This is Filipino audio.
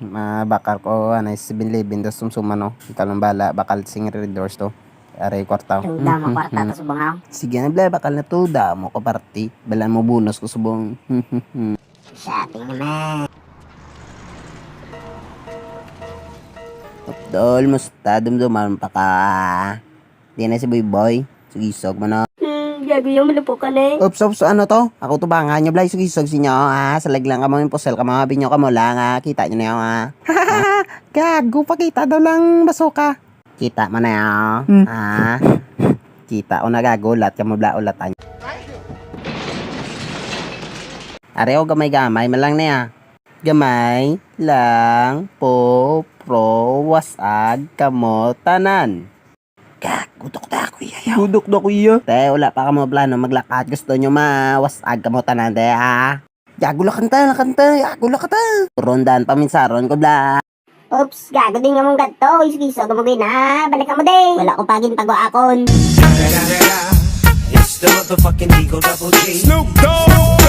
Mabakal ko anay 7-Eleven dos sumsuma no. Ikaw lang bala bakal sing doors to. Aray kwarta. Tuda mo kwarta to subong ha. Sige na bla bakal na to damo ko party. Balan mo bonus ko subong. Shopping naman. Dol musta dumduman pa ka. Di na si boy boy. Sugisog mo na. Gago yung malupo ka na eh. Ops, ano to? Ako to ba nga nyo, blay, sugisog sinyo, salag lang ka mo yung pusel ka mga binyo ka mo lang, kita nyo na yun, Gago, pakita daw lang basoka. Kita mo na yun, kita o nagagulat ka mo bla ulatan. Areo, gamay-gamay, malang na ya. Gamay lang po pro wasag kamo tanan. Gudok na kuya. Gudok na kuya. Te, wala pa ka mo plano maglakad. Gusto nyo mawasag ka mo tanan, te, Gago lakanta. Gago lakanta. Rondan paminsaron ko, bla. Oops, gago din nga mong gadto. Iskiso ka mo gina. Balik ka mo din. Wala ko pagin pag-aakon. It's the motherfucking Eagle Double G. Snoop Dogg.